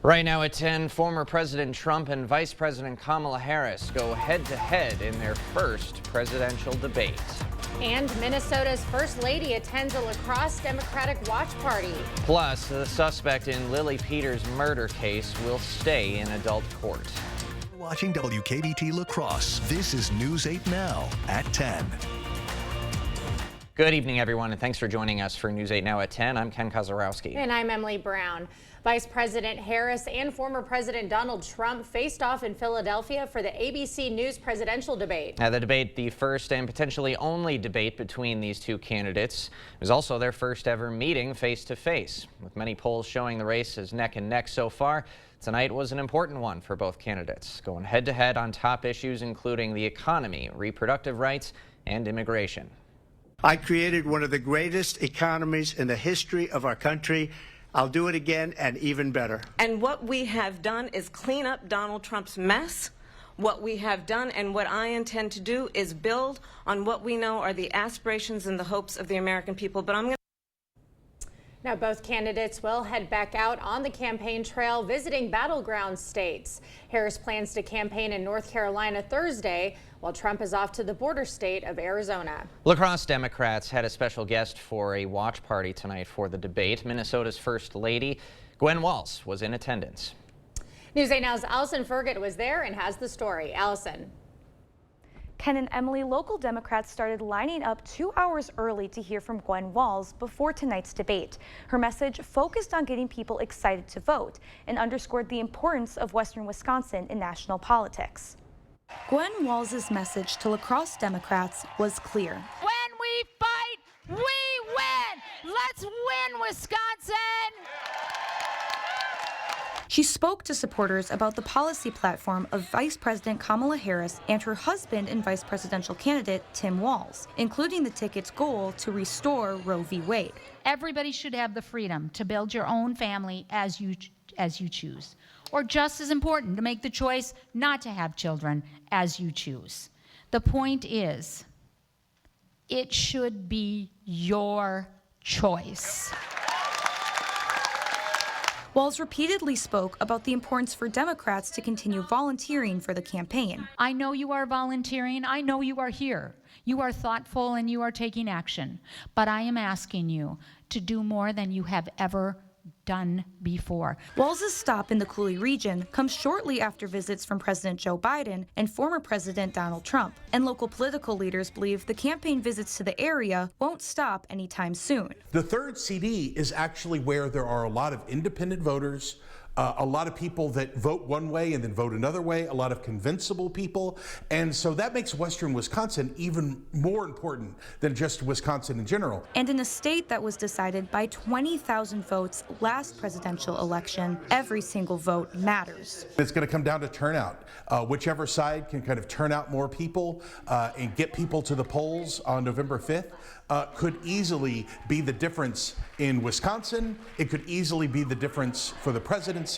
Right now at 10, former President Trump and Vice President Kamala Harris go head-to-head in their first presidential debate. And Minnesota's First Lady attends a lacrosse Democratic watch party. Plus, the suspect in Lily Peters' murder case will stay in adult court. Watching WKDT Lacrosse. This is News 8 Now at 10. Good evening, everyone, and thanks for joining us for News 8 Now at 10. I'm Ken Kozarowski. And I'm Emily Brown. Vice President Harris and former President Donald Trump faced off in Philadelphia for the ABC News presidential debate. Now, the debate, the first and potentially only debate between these two candidates, it was also their first ever meeting face-to-face. With many polls showing the race as neck and neck so far, tonight was an important one for both candidates, going head-to-head on top issues including the economy, reproductive rights, and immigration. I created one of the greatest economies in the history of our country. I'll do it again and even better. And what we have done is clean up Donald Trump's mess. What we have done and what I intend to do is build on what we know are the aspirations and the hopes of the American people. But I'm going Now, both candidates will head back out on the campaign trail, visiting battleground states. Harris plans to campaign in North Carolina Thursday, while Trump is off to the border state of Arizona. Lacrosse Democrats had a special guest for a watch party tonight for the debate. Minnesota's First Lady, Gwen Walz, was in attendance. News 8 Now's Allison Fergott was there and has the story. Allison. Ken and Emily, local Democrats started lining up 2 hours early to hear from Gwen Walz before tonight's debate. Her message focused on getting people excited to vote and underscored the importance of Western Wisconsin in national politics. Gwen Walz's message to lacrosse Democrats was clear. When we fight, we win! Let's win, Wisconsin! She spoke to supporters about the policy platform of Vice President Kamala Harris and her husband and vice presidential candidate Tim Walz, including the ticket's goal to restore Roe v. Wade. Everybody should have the freedom to build your own family as you choose. Or just as important, to make the choice not to have children as you choose. The point is, it should be your choice. Walz repeatedly spoke about the importance for Democrats to continue volunteering for the campaign. I know you are volunteering. I know you are here. You are thoughtful and you are taking action. But I am asking you to do more than you have ever done before. Walz's stop in the Cooley region comes shortly after visits from President Joe Biden and former President Donald Trump. And local political leaders believe the campaign visits to the area won't stop anytime soon. The third CD is actually where there are a lot of independent voters, a lot of people that vote one way and then vote another way, a lot of convincible people. And so that makes Western Wisconsin even more important than just Wisconsin in general. And in a state that was decided by 20,000 votes last presidential election, every single vote matters. It's going to come down to turnout. Whichever side can kind of turn out more people and get people to the polls on November 5th could easily be the difference in Wisconsin. It could easily be the difference for the presidency.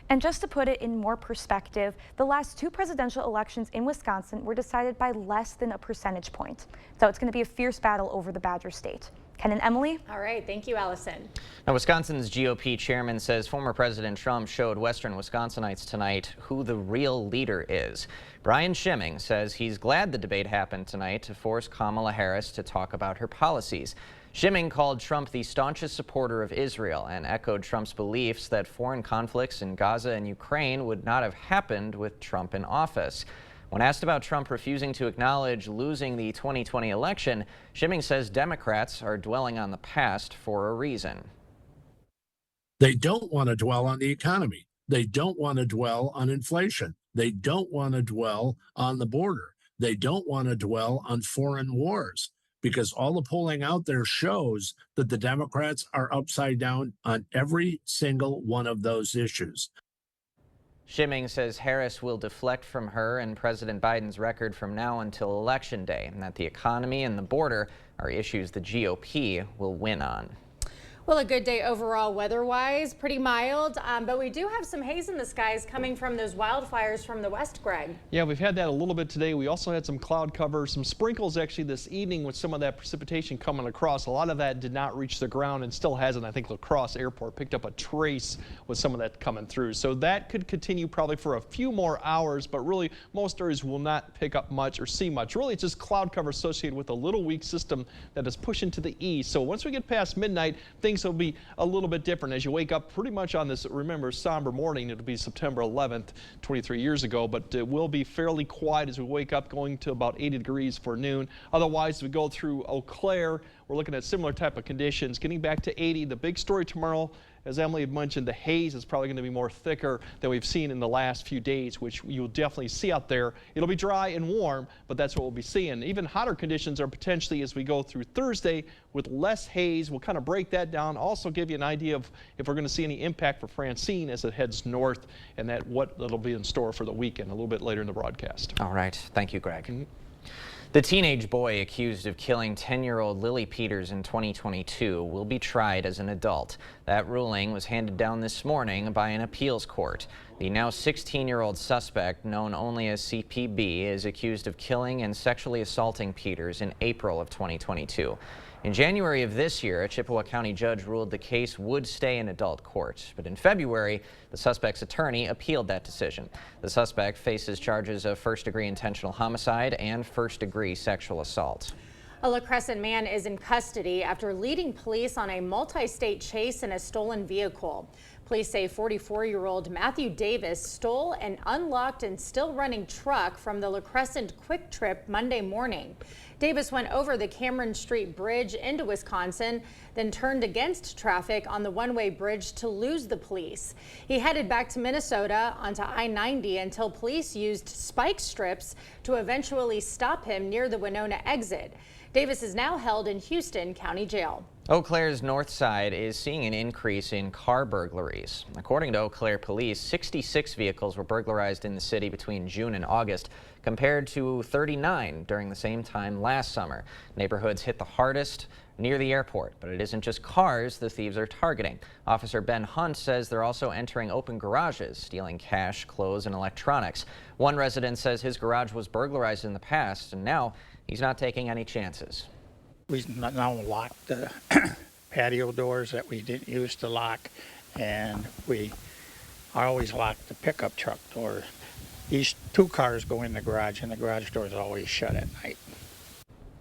And just to put it in more perspective, the last two presidential elections in Wisconsin were decided by less than a percentage point. So it's going to be a fierce battle over the Badger State. Ken and Emily. All right. Thank you, Allison. Now, Wisconsin's GOP chairman says former President Trump showed Western Wisconsinites tonight who the real leader is. Brian Schimming says he's glad the debate happened tonight to force Kamala Harris to talk about her policies. Schimming called Trump the staunchest supporter of Israel and echoed Trump's beliefs that foreign conflicts in Gaza and Ukraine would not have happened with Trump in office. When asked about Trump refusing to acknowledge losing the 2020 election, Schimming says Democrats are dwelling on the past for a reason. They don't want to dwell on the economy. They don't want to dwell on inflation. They don't want to dwell on the border. They don't want to dwell on foreign wars, because all the polling out there shows that the Democrats are upside down on every single one of those issues. Schimming says Harris will deflect from her and President Biden's record from now until Election Day, and that the economy and the border are issues the GOP will win on. Well, a good day overall weather-wise, pretty mild, but we do have some haze in the skies coming from those wildfires from the west, Greg. Yeah, we've had that a little bit today. We also had some cloud cover, some sprinkles actually this evening with some of that precipitation coming across. A lot of that did not reach the ground and still hasn't. I think La Crosse Airport picked up a trace with some of that coming through. So that could continue probably for a few more hours, but really most areas will not pick up much or see much. Really, it's just cloud cover associated with a little weak system that is pushing to the east. So once we get past midnight, things will be a little bit different as you wake up pretty much on this, remember, somber morning. It'll be September 11th, 23 years ago, but it will be fairly quiet as we wake up, going to about 80 degrees for noon. Otherwise, we go through Eau Claire. We're looking at similar type of conditions, getting back to 80. The big story tomorrow, as Emily had mentioned, the haze is probably going to be more thicker than we've seen in the last few days, which you'll definitely see out there. It'll be dry and warm, but that's what we'll be seeing. Even hotter conditions are potentially as we go through Thursday with less haze. We'll kind of break that down. Also give you an idea of if we're going to see any impact for Francine as it heads north, and that what it'll be in store for the weekend a little bit later in the broadcast. All right. Thank you, Greg. The teenage boy accused of killing 10-year-old Lily Peters in 2022 will be tried as an adult. That ruling was handed down this morning by an appeals court. The now 16-year-old suspect, known only as CPB, is accused of killing and sexually assaulting Peters in April of 2022. In January of this year, a Chippewa County judge ruled the case would stay in adult court. But in February, the suspect's attorney appealed that decision. The suspect faces charges of first-degree intentional homicide and first-degree sexual assault. A La Crescent man is in custody after leading police on a multi-state chase in a stolen vehicle. Police say 44-year-old Matthew Davis stole an unlocked and still running truck from the La Crescent Quick Trip Monday morning. Davis went over the Cameron Street Bridge into Wisconsin, then turned against traffic on the one-way bridge to lose the police. He headed back to Minnesota onto I-90 until police used spike strips to eventually stop him near the Winona exit. Davis is now held in Houston County Jail. Eau Claire's north side is seeing an increase in car burglaries. According to Eau Claire police, 66 vehicles were burglarized in the city between June and August, compared to 39 during the same time last summer. Neighborhoods hit the hardest near the airport, but it isn't just cars the thieves are targeting. Officer Ben Hunt says they're also entering open garages, stealing cash, clothes, and electronics. One resident says his garage was burglarized in the past, and now he's not taking any chances. We now lock the patio doors that we didn't use to lock, and I always lock the pickup truck door. These two cars go in the garage, and the garage door is always shut at night.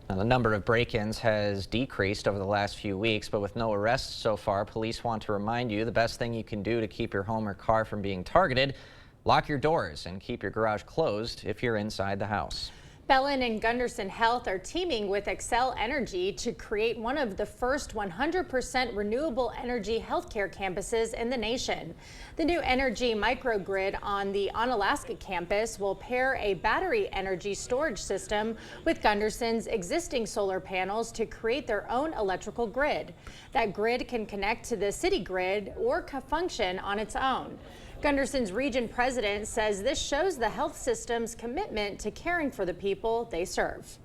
Now, the number of break-ins has decreased over the last few weeks, but with no arrests so far, police want to remind you the best thing you can do to keep your home or car from being targeted: lock your doors and keep your garage closed if you're inside the house. Bellin and Gunderson Health are teaming with Xcel Energy to create one of the first 100% renewable energy healthcare campuses in the nation. The new energy microgrid on the Onalaska campus will pair a battery energy storage system with Gunderson's existing solar panels to create their own electrical grid. That grid can connect to the city grid or function on its own. Gunderson's region president says this shows the health system's commitment to caring for the people they serve.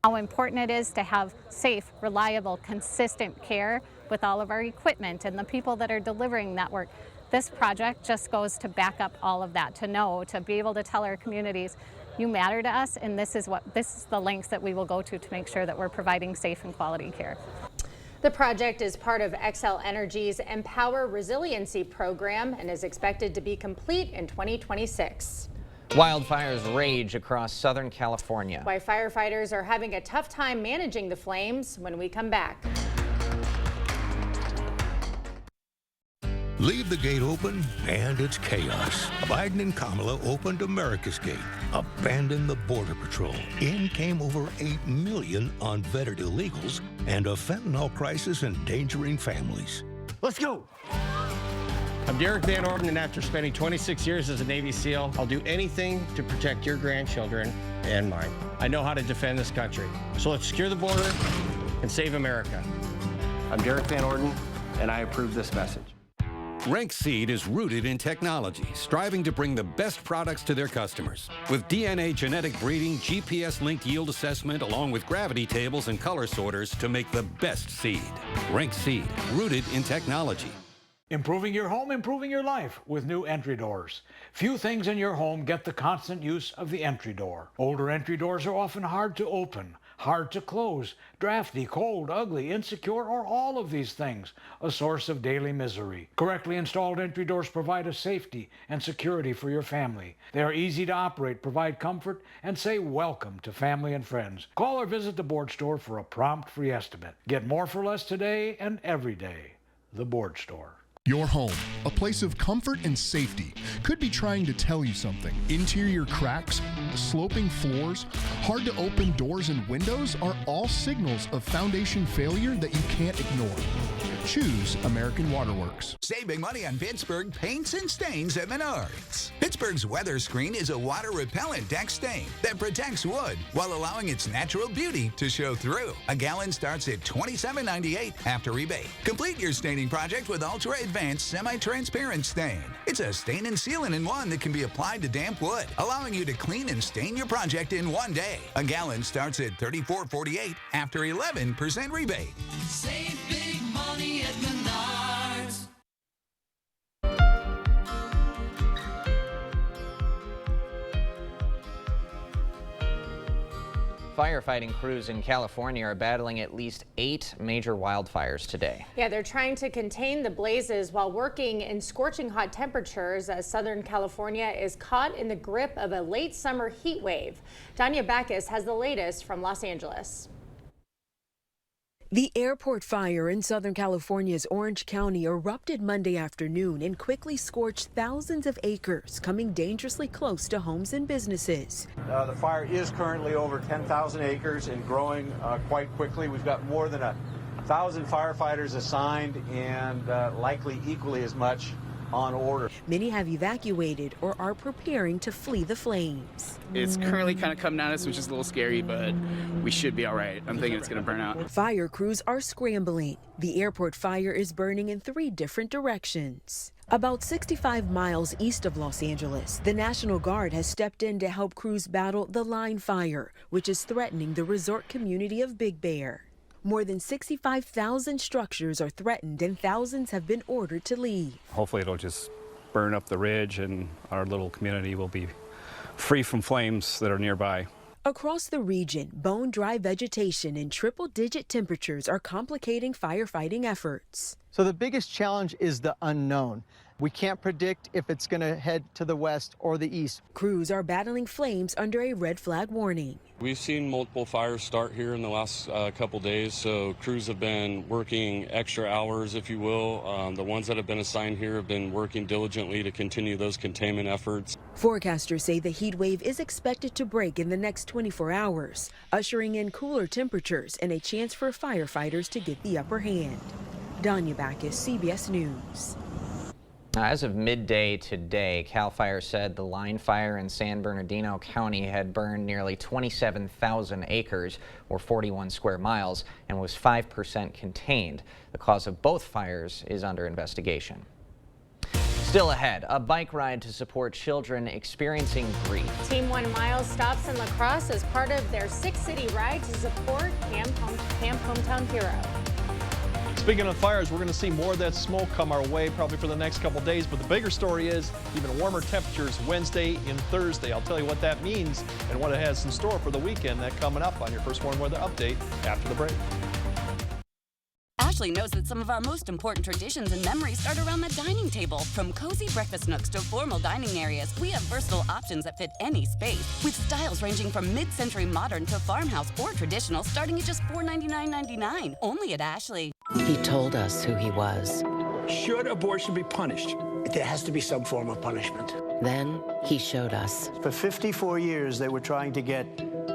How important it is to have safe, reliable, consistent care with all of our equipment and the people that are delivering that work. This project just goes to back up all of that, to be able to tell our communities, you matter to us, and this is the lengths that we will go to make sure that we're providing safe and quality care. The project is part of Xcel Energy's Empower Resiliency program and is expected to be complete in 2026. Wildfires rage across Southern California. Why firefighters are having a tough time managing the flames when we come back. Leave the gate open and it's chaos. Biden and Kamala opened America's gate, abandoned the Border Patrol. In came over 8 million unvetted illegals and a fentanyl crisis endangering families. Let's go. I'm Derek Van Orden, and after spending 26 years as a Navy SEAL, I'll do anything to protect your grandchildren and mine. I know how to defend this country. So let's secure the border and save America. I'm Derek Van Orden, and I approve this message. Rank Seed is rooted in technology, striving to bring the best products to their customers. With DNA genetic breeding, GPS-linked yield assessment, along with gravity tables and color sorters to make the best seed. Rank Seed, rooted in technology. Improving your home, improving your life with new entry doors. Few things in your home get the constant use of the entry door. Older entry doors are often hard to open, hard to close, drafty, cold, ugly, insecure, or all of these things, a source of daily misery. Correctly installed entry doors provide a safety and security for your family. They are easy to operate, provide comfort, and say welcome to family and friends. Call or visit the Board Store for a prompt free estimate. Get more for less today and every day. The Board Store. Your home, a place of comfort and safety, could be trying to tell you something. Interior cracks, sloping floors, hard to open doors and windows are all signals of foundation failure that you can't ignore. Choose American Waterworks. Save big money on Pittsburgh paints and stains at Menards. Pittsburgh's Weather Screen is a water-repellent deck stain that protects wood while allowing its natural beauty to show through. A gallon starts at $27.98 after rebate. Complete your staining project with ultra-advanced semi-transparent stain. It's a stain and sealant in one that can be applied to damp wood, allowing you to clean and stain your project in one day. A gallon starts at $34.48 after 11% rebate. Save big money at Menards. Firefighting crews in California are battling at least 8 major wildfires today. Yeah, they're trying to contain the blazes while working in scorching hot temperatures as Southern California is caught in the grip of a late summer heat wave. Danya Backus has the latest from Los Angeles. The airport fire in Southern California's Orange County erupted Monday afternoon and quickly scorched thousands of acres, coming dangerously close to homes and businesses. The fire is currently over 10,000 acres and growing quite quickly. We've got more than 1,000 firefighters assigned and likely equally as much on order. Many have evacuated or are preparing to flee the flames. It's currently kind of coming at us, which is a little scary, but we should be all right. I'm thinking it's going to burn out. Fire crews are scrambling. The airport fire is burning in 3 different directions. About 65 miles east of Los Angeles, the National Guard has stepped in to help crews battle the line fire, which is threatening the resort community of Big Bear. More than 65,000 structures are threatened and thousands have been ordered to leave. Hopefully it'll just burn up the ridge and our little community will be free from flames that are nearby. Across the region, bone-dry vegetation and triple-digit temperatures are complicating firefighting efforts. So the biggest challenge is the unknown. We can't predict if it's going to head to the west or the east. Crews are battling flames under a red flag warning. We've seen multiple fires start here in the last couple days, so crews have been working extra hours, if you will. The ones that have been assigned here have been working diligently to continue those containment efforts. Forecasters say the heat wave is expected to break in the next 24 hours, ushering in cooler temperatures and a chance for firefighters to get the upper hand. Danya Backus, CBS News. As of midday today, CAL FIRE said the line fire in San Bernardino County had burned nearly 27,000 acres, or 41 square miles, and was 5% contained. The cause of both fires is under investigation. Still ahead, a bike ride to support children experiencing grief. Team 1 Mile stops in La Crosse as part of their 6-city ride to support Camp Hometown Hero. Speaking of fires, we're going to see more of that smoke come our way probably for the next couple days, but the bigger story is even warmer temperatures Wednesday and Thursday. I'll tell you what that means and what it has in store for the weekend. That coming up on your First Warn Weather Update after the break. Ashley knows that some of our most important traditions and memories start around the dining table. From cozy breakfast nooks to formal dining areas, we have versatile options that fit any space, with styles ranging from mid-century modern to farmhouse or traditional, starting at just $499.99, only at Ashley. He told us who he was. Should abortion be punished? There has to be some form of punishment. Then he showed us. For 54 years, they were trying to get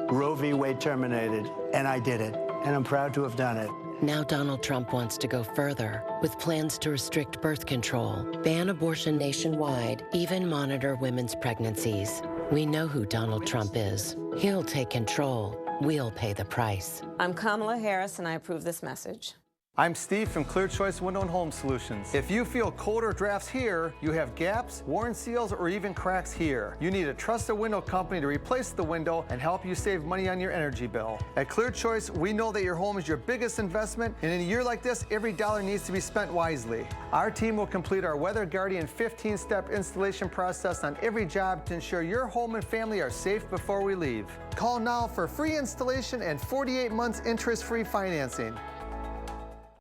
Roe v. Wade terminated, and I did it, and I'm proud to have done it. Now Donald Trump wants to go further with plans to restrict birth control, ban abortion nationwide, even monitor women's pregnancies. We know who Donald Trump is. He'll take control. We'll pay the price. I'm Kamala Harris, and I approve this message. I'm Steve from Clear Choice Window and Home Solutions. If you feel colder drafts here, you have gaps, worn seals, or even cracks here, you need a trusted window company to replace the window and help you save money on your energy bill. At Clear Choice, we know that your home is your biggest investment, and in a year like this, every dollar needs to be spent wisely. Our team will complete our Weather Guardian 15-step installation process on every job to ensure your home and family are safe before we leave. Call now for free installation and 48 months interest-free financing.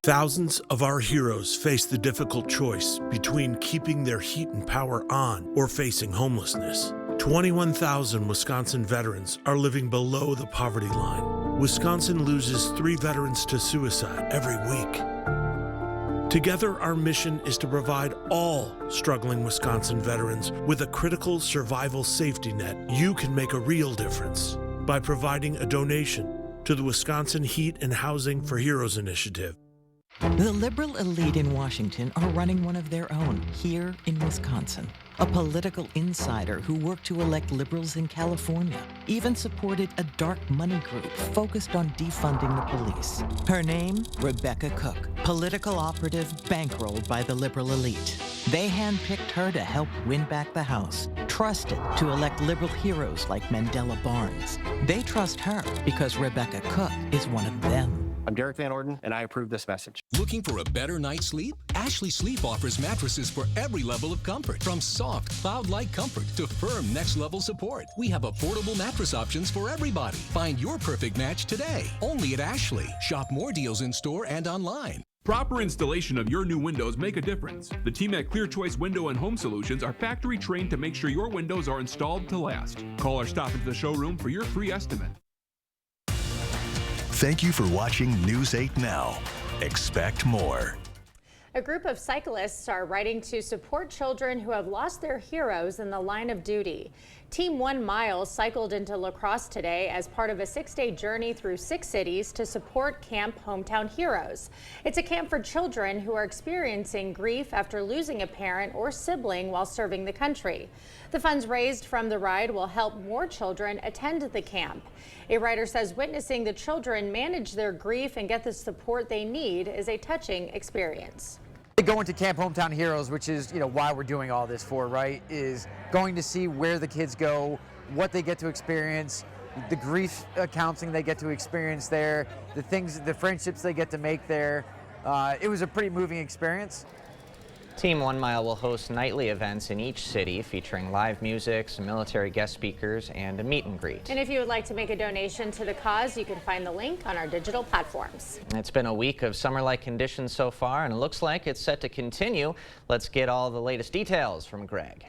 Thousands of our heroes face the difficult choice between keeping their heat and power on or facing homelessness. 21,000 Wisconsin veterans are living below the poverty line. Wisconsin loses 3 veterans to suicide every week. Together, our mission is to provide all struggling Wisconsin veterans with a critical survival safety net. You can make a real difference by providing a donation to the Wisconsin Heat and Housing for Heroes initiative. The liberal elite in Washington are running one of their own here in Wisconsin. A political insider who worked to elect liberals in California even supported a dark money group focused on defunding the police. Her name, Rebecca Cook, political operative bankrolled by the liberal elite. They handpicked her to help win back the House, trusted to elect liberal heroes like Mandela Barnes. They trust her because Rebecca Cook is one of them. I'm Derek Van Orden, and I approve this message. Looking for a better night's sleep? Ashley Sleep offers mattresses for every level of comfort, from soft, cloud-like comfort to firm next-level support. We have affordable mattress options for everybody. Find your perfect match today, only at Ashley. Shop more deals in store and online. Proper installation of your new windows make a difference. The team at Clear Choice Window and Home Solutions are factory trained to make sure your windows are installed to last. Call or stop into the showroom for your free estimate. Thank you for watching News 8 Now. Expect more. A group of cyclists are riding to support children who have lost their heroes in the line of duty. Team 1 Mile cycled into La Crosse today as part of a 6-day journey through 6 cities to support Camp Hometown Heroes. It's a camp for children who are experiencing grief after losing a parent or sibling while serving the country. The funds raised from the ride will help more children attend the camp. A writer says witnessing the children manage their grief and get the support they need is a touching experience. Going to Camp Hometown Heroes, which is why we're doing all this for, right, is going to see where the kids go, what they get to experience, the grief counseling they get to experience there, the friendships they get to make there. It was a pretty moving experience. Team 1 Mile will host nightly events in each city featuring live music, some military guest speakers, and a meet and greet. And if you would like to make a donation to the cause, you can find the link on our digital platforms. It's been a week of summer-like conditions so far, and it looks like it's set to continue. Let's get all the latest details from Greg.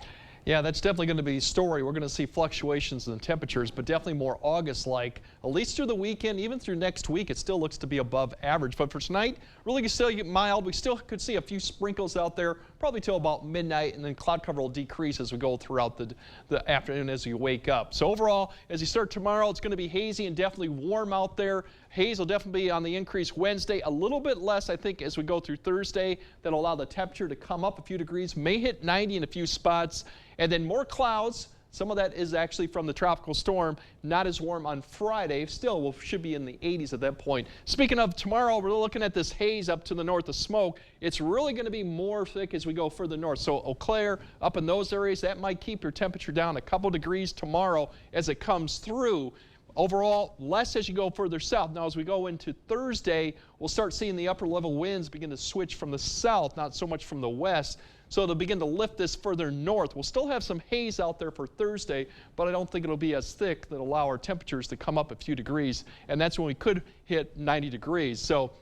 Yeah, that's definitely going to be a story. We're going to see fluctuations in the temperatures, but definitely more August-like, at least through the weekend, even through next week. It still looks to be above average. But for tonight, really can still get mild. We still could see a few sprinkles out there, probably till about midnight, and then cloud cover will decrease as we go throughout the afternoon as you wake up. So overall, as you start tomorrow, it's going to be hazy and definitely warm out there. Haze will definitely be on the increase Wednesday, a little bit less, I think, as we go through Thursday. That'll allow the temperature to come up a few degrees, may hit 90 in a few spots, and then more clouds. Some of that is actually from the tropical storm. Not as warm on Friday. Still, we should be in the 80s at that point. Speaking of tomorrow, we're looking at this haze up to the north of Smoke. It's really going to be more thick as we go further north. So Eau Claire, up in those areas, that might keep your temperature down a couple degrees tomorrow as it comes through. Overall, less as you go further south. Now, as we go into Thursday, we'll start seeing the upper level winds begin to switch from the south, not so much from the west. So it'll begin to lift this further north. We'll still have some haze out there for Thursday, but I don't think it'll be as thick that allow our temperatures to come up a few degrees. And that's when we could hit 90 degrees. So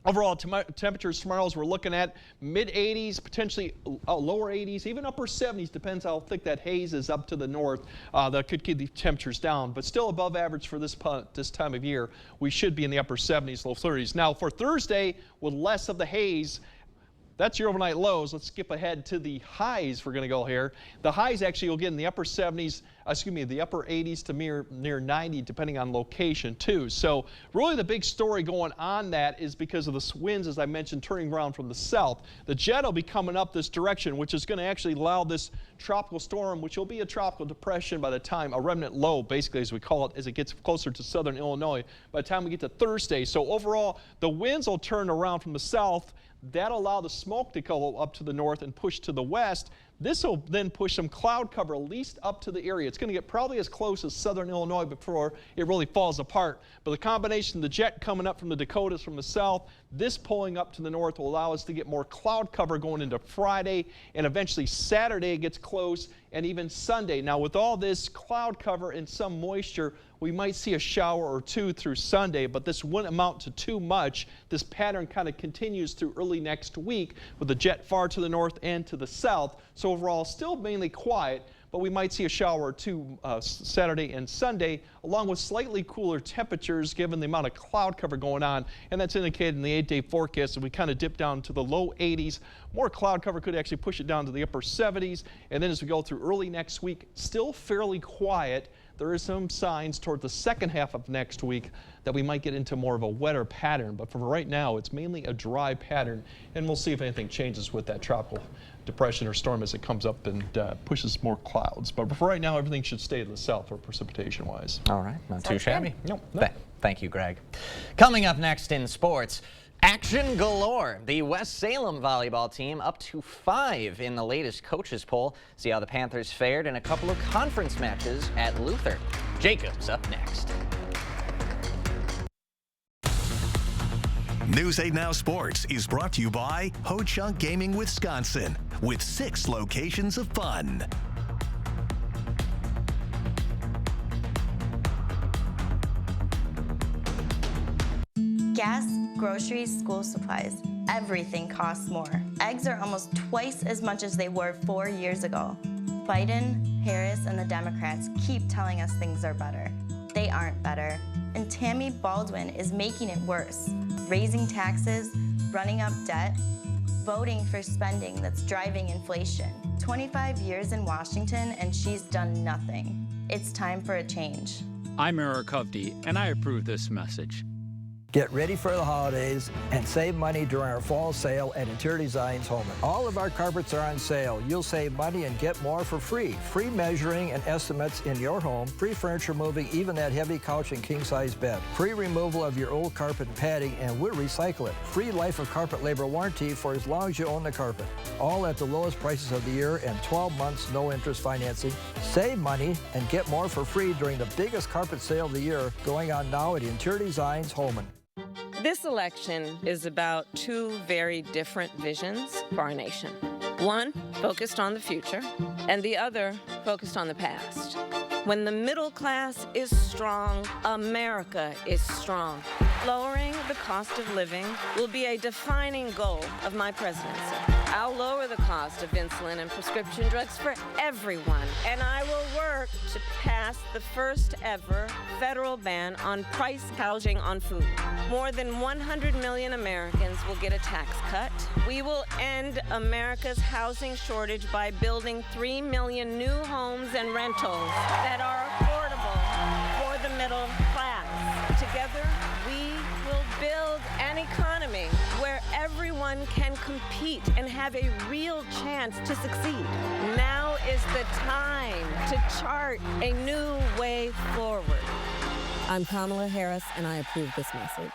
overall, temperatures tomorrow, as we're looking at mid-80s, potentially lower 80s, even upper 70s, depends how thick that haze is up to the north. That could keep the temperatures down, but still above average for this time of year. We should be in the upper 70s, low 30s. Now, for Thursday, with less of the haze, that's your overnight lows. Let's skip ahead to the highs we're going to go here. The highs actually will get in the upper 70s the upper 80s to near 90, depending on location too. So really the big story going on that is because of the winds, as I mentioned, turning around from the south. The jet will be coming up this direction, which is going to actually allow this tropical storm, which will be a tropical depression by the time, a remnant low, basically, as we call it, as it gets closer to southern Illinois, by the time we get to Thursday. So overall, the winds will turn around from the south. That'll allow the smoke to go up to the north and push to the west. This will then push some cloud cover at least up to the area. It's going to get probably as close as southern Illinois before it really falls apart. But the combination of the jet coming up from the Dakotas from the south, this pulling up to the north will allow us to get more cloud cover going into Friday, and eventually Saturday it gets close, and even Sunday. Now with all this cloud cover and some moisture, we might see a shower or two through Sunday, but this wouldn't amount to too much. This pattern kind of continues through early next week with the jet far to the north and to the south. So overall, still mainly quiet, but we might see a shower or two Saturday and Sunday, along with slightly cooler temperatures given the amount of cloud cover going on, and that's indicated in the 8-day forecast. And we kind of dip down to the low 80s. More cloud cover could actually push it down to the upper 70s, and then as we go through early next week, still fairly quiet. There is some signs toward the second half of next week that we might get into more of a wetter pattern, but for right now it's mainly a dry pattern, and we'll see if anything changes with that tropical depression or storm as it comes up and pushes more clouds. But for right now, everything should stay to the south for precipitation wise. All right, not too shabby. No. Thank you, Greg. Coming up next in sports, action galore. The West Salem volleyball team up to 5 in the latest coaches poll. See how the Panthers fared in a couple of conference matches at Luther. Jacobs up next. News 8 Now Sports is brought to you by Ho Chunk Gaming Wisconsin, with 6 locations of fun. Gas, groceries, school supplies, everything costs more. Eggs are almost twice as much as they were 4 years ago. Biden, Harris, and the Democrats keep telling us things are better. They aren't better. And Tammy Baldwin is making it worse. Raising taxes, running up debt, voting for spending that's driving inflation. 25 years in Washington and she's done nothing. It's time for a change. I'm Eric Hovde, and I approve this message. Get ready for the holidays and save money during our fall sale at Interior Designs Holman. All of our carpets are on sale. You'll save money and get more for free. Free measuring and estimates in your home. Free furniture moving, even that heavy couch and king-size bed. Free removal of your old carpet and padding, and we'll recycle it. Free life of carpet labor warranty for as long as you own the carpet. All at the lowest prices of the year and 12 months no interest financing. Save money and get more for free during the biggest carpet sale of the year going on now at Interior Designs Holman. This election is about 2 very different visions for our nation. One focused on the future, and the other focused on the past. When the middle class is strong, America is strong. Lowering the cost of living will be a defining goal of my presidency. I'll lower the cost of insulin and prescription drugs for everyone, and I will work to pass the first ever federal ban on price gouging on food. More than 100 million Americans will get a tax cut. We will end America's housing shortage by building 3 million new homes and rentals that are affordable for the middle class. Together, we will build an economy where everyone can compete and have a real chance to succeed. Now is the time to chart a new way forward. I'm Kamala Harris, and I approve this message.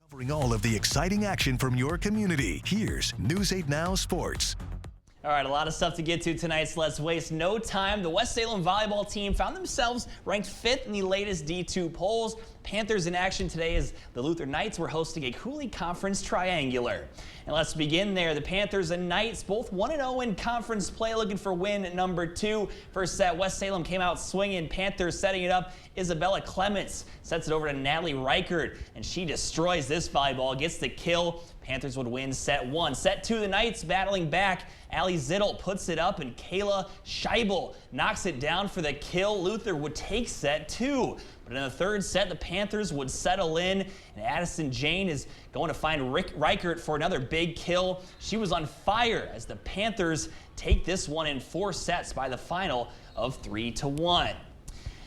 Covering all of the exciting action from your community, here's News 8 Now Sports. All right, a lot of stuff to get to tonight, so let's waste no time. The West Salem volleyball team found themselves ranked 5th in the latest D2 polls. Panthers in action today as the Luther Knights were hosting a Cooley Conference Triangular. And let's begin there. The Panthers and Knights both 1-0 in conference play, looking for win number 2. First set, West Salem came out swinging. Panthers setting it up. Isabella Clements sets it over to Natalie Reichert, and she destroys this volleyball, gets the kill. Panthers would win set 1. Set 2, the Knights battling back. Allie Zittel puts it up, and Kayla Scheibel knocks it down for the kill. Luther would take set 2. But in the third set, the Panthers would settle in, and Addison Jane is going to find Reichert for another big kill. She was on fire as the Panthers take this one in 4 sets by the final of 3-1.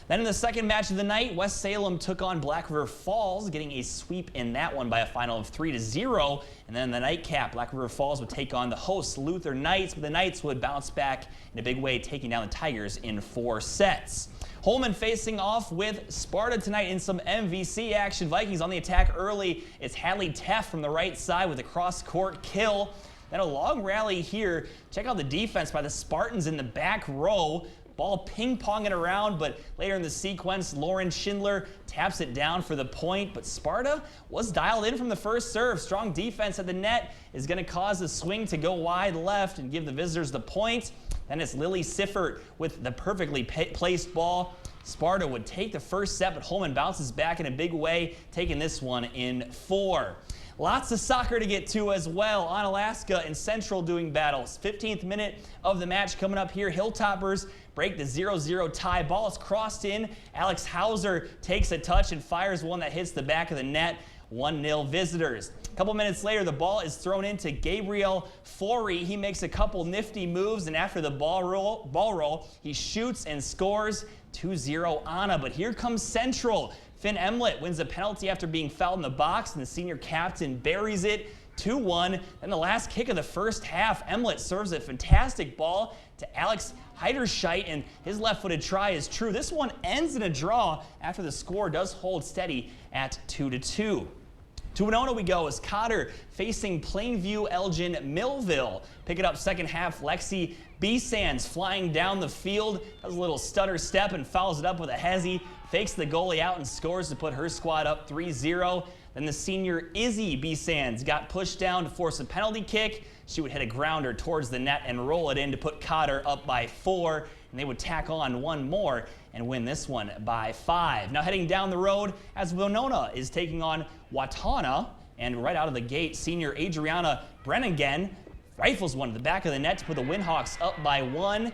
Then in the second match of the night, West Salem took on Black River Falls, getting a sweep in that one by a final of 3-0. And then in the nightcap, Black River Falls would take on the hosts, Luther Knights, but the Knights would bounce back in a big way, taking down the Tigers in 4 sets. Holman facing off with Sparta tonight in some MVC action. Vikings on the attack early. It's Hadley Teff from the right side with a cross-court kill. Then a long rally here. Check out the defense by the Spartans in the back row. Ball ping-ponging around, but later in the sequence, Lauren Schindler taps it down for the point. But Sparta was dialed in from the first serve. Strong defense at the net is going to cause the swing to go wide left and give the visitors the point. Then it's Lily Siffert with the perfectly placed ball. Sparta would take the first set, but Holman bounces back in a big way, taking this one in 4. Lots of soccer to get to as well. On Alaska and Central doing battles. 15th minute of the match coming up here. Hilltoppers break the 0-0 tie. Ball is crossed in. Alex Hauser takes a touch and fires one that hits the back of the net. 1-0 visitors. A couple minutes later, the ball is thrown into Gabriel Forey. He makes a couple nifty moves, and after the ball roll, he shoots and scores. 2-0 Anna. But here comes Central. Finn Emlet wins a penalty after being fouled in the box, and the senior captain buries it. 2-1. Then the last kick of the first half, Emlet serves a fantastic ball to Alex Heiderscheit, and his left-footed try is true. This one ends in a draw after the score does hold steady at 2-2. To Winona we go as Cotter facing Plainview Elgin Millville. Pick it up second half, Lexi B-Sands flying down the field, does a little stutter step and fouls it up with a hezzy, fakes the goalie out and scores to put her squad up 3-0. Then the senior Izzy B-Sands got pushed down to force a penalty kick. She would hit a grounder towards the net and roll it in to put Cotter up by 4. And they would tack on one more and win this one by 5. Now heading down the road as Winona is taking on Watana. And right out of the gate, senior Adriana Brennigan rifles one to the back of the net to put the Windhawks up by 1.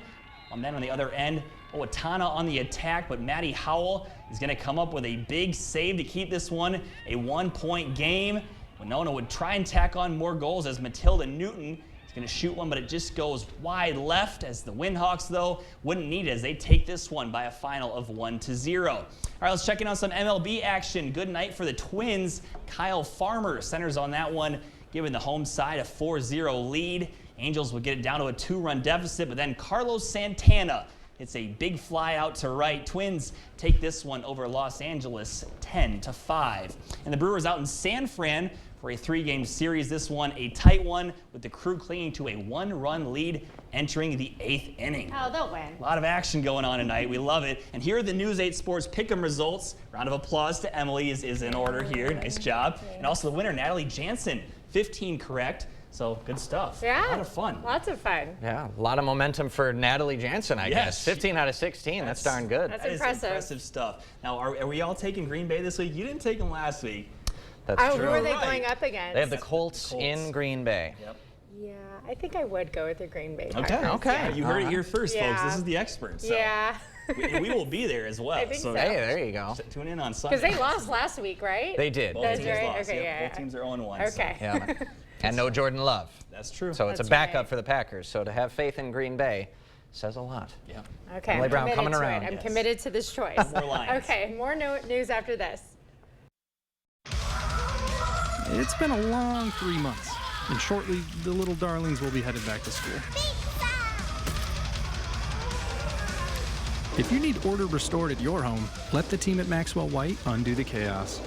And then on the other end, Owatonna on the attack, but Maddie Howell is going to come up with a big save to keep this one a 1-point game. Winona would try and tack on more goals as Matilda Newton is going to shoot one, but it just goes wide left as the Windhawks, though, wouldn't need it as they take this one by a final of 1-0. All right, let's check in on some MLB action. Good night for the Twins. Kyle Farmer centers on that one, giving the home side a 4-0 lead. Angels would get it down to a 2-run deficit, but then Carlos Santana hits a big fly out to right. Twins take this one over Los Angeles 10-5. And the Brewers out in San Fran for a 3-game series. This one a tight one with the Crew clinging to a 1-run lead entering the 8th inning. Oh, they'll win. A lot of action going on tonight. We love it. And here are the News 8 Sports Pick'em results. Round of applause to Emily is in order here. Nice job. And also the winner, Natalie Jansen, 15 correct. So good stuff. Yeah. A lot of fun. Lots of fun. Yeah, a lot of momentum for Natalie Jansen, I guess. 15 out of 16. That's darn good. That's That impressive. is impressive stuff. Now, are we all taking Green Bay this week? You didn't take them last week. That's Oh, true. who are they going up against? They have the Colts in Green Bay. Yep. Yeah, I think I would go with the Green Bay Okay. Packers. Okay. Yeah, you heard it here first, folks. Yeah. This is the experts. So Yeah. we will be there as well. I think so. Hey, there you go. Tune in on Sunday. Because they lost last week, right? They did. Both That's teams right. lost. Okay, Yep, yeah. Both teams are 0-1. Okay. Yeah. And no Jordan Love. That's true. So it's a That's backup right. for the Packers. So to have faith in Green Bay says a lot. Yeah. Okay, Emily I'm Brown committed coming to around. it. I'm Yes. committed to this choice. More Lions. Okay, more news after this. It's been a long 3 months, and shortly the little darlings will be headed back to school. If you need order restored at your home, let the team at Maxwell White undo the chaos.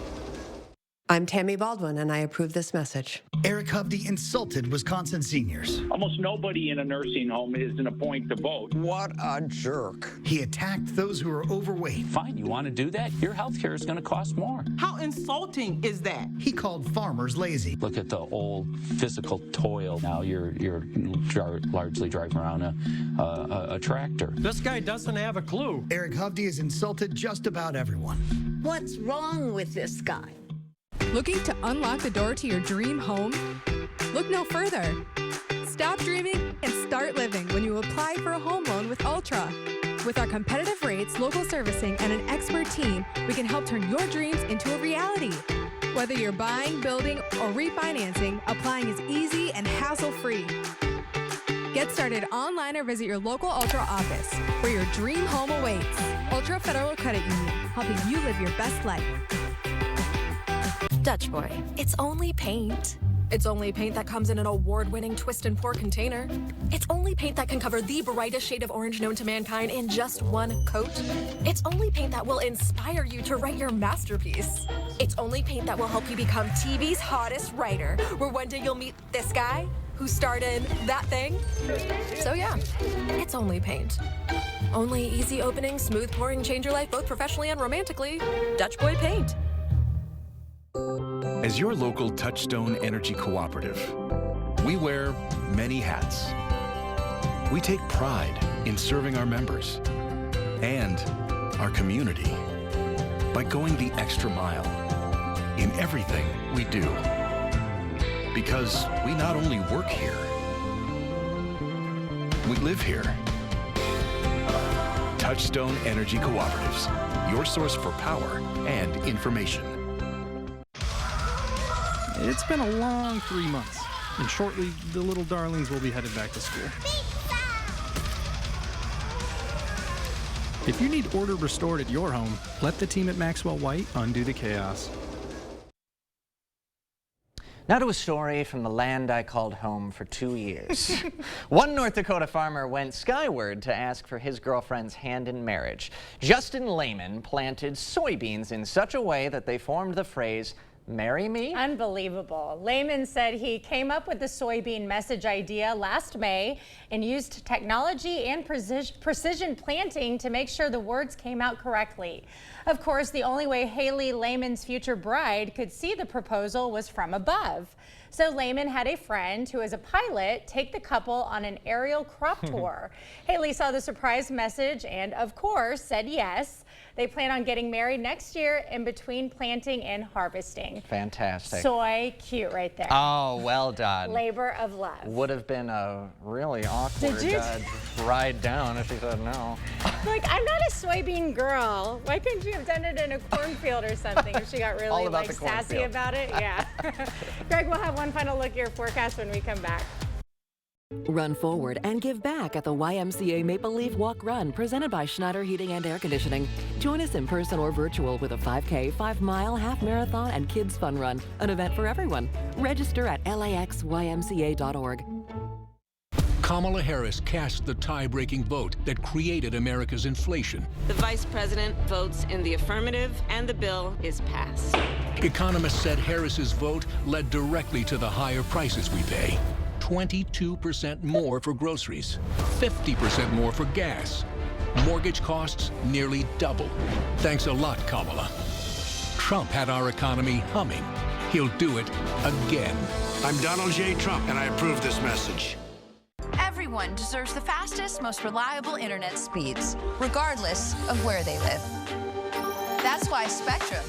I'm Tammy Baldwin, and I approve this message. Eric Hovde insulted Wisconsin seniors. Almost nobody in a nursing home is in a point to vote. What a jerk. He attacked those who are overweight. Fine, you want to do that? Your health care is going to cost more. How insulting is that? He called farmers lazy. Look at the old physical toil. Now you're largely driving around a tractor. This guy doesn't have a clue. Eric Hovde has insulted just about everyone. What's wrong with this guy? Looking to unlock the door to your dream home? Look no further. Stop dreaming and start living when you apply for a home loan with Ultra. With our competitive rates, local servicing, and an expert team, we can help turn your dreams into a reality. Whether you're buying, building, or refinancing, applying is easy and hassle-free. Get started online or visit your local Ultra office, where your dream home awaits. Ultra Federal Credit Union, helping you live your best life. Dutch Boy, it's only paint. It's only paint that comes in an award-winning twist and pour container. It's only paint that can cover the brightest shade of orange known to mankind in just one coat. It's only paint that will inspire you to write your masterpiece. It's only paint that will help you become TV's hottest writer, where one day you'll meet this guy who starred in that thing. So yeah, it's only paint. Only easy opening, smooth pouring, change your life both professionally and romantically. Dutch Boy Paint. As your local Touchstone Energy Cooperative, we wear many hats. We take pride in serving our members and our community by going the extra mile in everything we do. Because we not only work here, we live here. Touchstone Energy Cooperatives, your source for power and information. It's been a long 3 months, and shortly the little darlings will be headed back to school. If you need order restored at your home, let the team at Maxwell White undo the chaos. Now to a story from the land I called home for 2 years. One North Dakota farmer went skyward to ask for his girlfriend's hand in marriage. Justin Lehman planted soybeans in such a way that they formed the phrase, "Marry me?" Unbelievable. Lehman said he came up with the soybean message idea last May and used technology and precision planting to make sure the words came out correctly. Of course, the only way Haley, Lehman's future bride, could see the proposal was from above. So Lehman had a friend who is a pilot take the couple on an aerial crop tour. Haley saw the surprise message and, of course, said yes. They plan on getting married next year in between planting and harvesting. Fantastic. Soy cute right there. Oh, well done. Labor of love. Would have been a really awkward ride down if he said no. Like, I'm not a soybean girl. Why couldn't you have done it in a cornfield or something if she got really like sassy about it? Yeah. Greg, we'll have one final look at your forecast when we come back. Run forward and give back at the YMCA Maple Leaf Walk Run presented by Schneider Heating and Air Conditioning. Join us in person or virtual with a 5K, 5-mile, half marathon, and kids fun run, an event for everyone. Register at laxymca.org. Kamala Harris cast the tie-breaking vote that created America's inflation. The vice president votes in the affirmative, and the bill is passed. Economists said Harris's vote led directly to the higher prices we pay. 22% more for groceries, 50% more for gas. Mortgage costs nearly double. Thanks a lot, Kamala. Trump had our economy humming. He'll do it again. I'm Donald J. Trump, and I approve this message. Everyone deserves the fastest, most reliable internet speeds, regardless of where they live. That's why Spectrum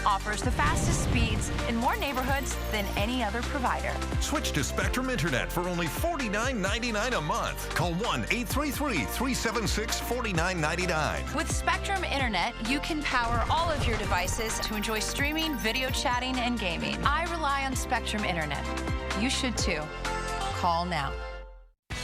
offers the fastest speeds in more neighborhoods than any other provider. Switch to Spectrum Internet for only $49.99 a month. Call 1-833-376-4999. With Spectrum Internet, you can power all of your devices to enjoy streaming, video chatting, and gaming. I rely on Spectrum Internet. You should too. Call now.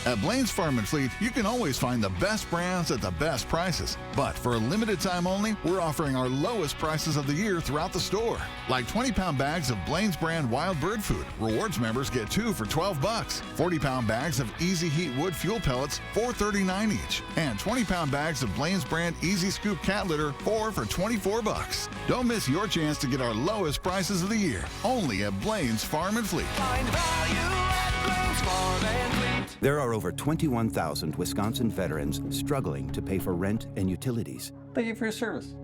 At Blaine's Farm and Fleet, you can always find the best brands at the best prices. But for a limited time only, we're offering our lowest prices of the year throughout the store. Like 20-pound bags of Blaine's brand wild bird food. Rewards members get 2 for $12. 40-pound bags of Easy Heat wood fuel pellets, $4.39 each. And 20-pound bags of Blaine's brand Easy Scoop cat litter, 4 for $24. Don't miss your chance to get our lowest prices of the year. Only at Blaine's Farm and Fleet. Find value at Blaine's Farm and Fleet. There are over 21,000 Wisconsin veterans struggling to pay for rent and utilities. Thank you for your service.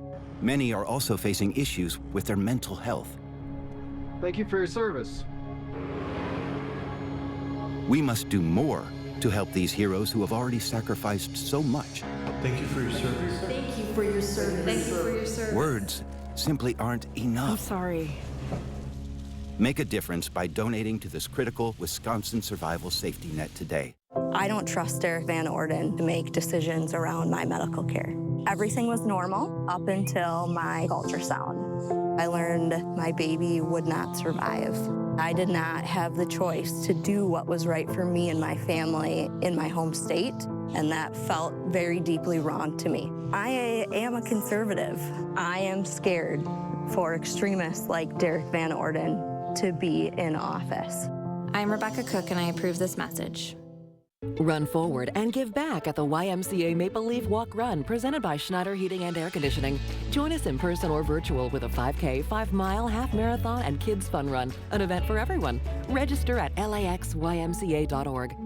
Many are also facing issues with their mental health. Thank you for your service. We must do more to help these heroes who have already sacrificed so much. Thank you for your service. Thank you for your service. Thank you for your service. Words simply aren't enough. I'm sorry. Make a difference by donating to this critical Wisconsin survival safety net today. I don't trust Derek Van Orden to make decisions around my medical care. Everything was normal up until my ultrasound. I learned my baby would not survive. I did not have the choice to do what was right for me and my family in my home state, and that felt very deeply wrong to me. I am a conservative. I am scared for extremists like Derek Van Orden to be in office. I'm Rebecca Cook, and I approve this message. Run forward and give back at the YMCA Maple Leaf Walk Run presented by Schneider Heating and Air Conditioning. Join us in person or virtual with a 5K, 5-mile, half marathon, and kids fun run, an event for everyone. Register at laxymca.org.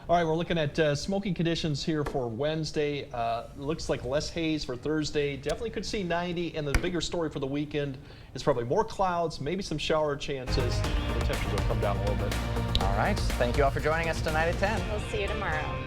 All right, we're looking at smoky conditions here for Wednesday. Looks like less haze for Thursday. Definitely could see 90, and the bigger story for the weekend is probably more clouds, maybe some shower chances. The temperatures will come down a little bit. All right, thank you all for joining us tonight at 10. We'll see you tomorrow.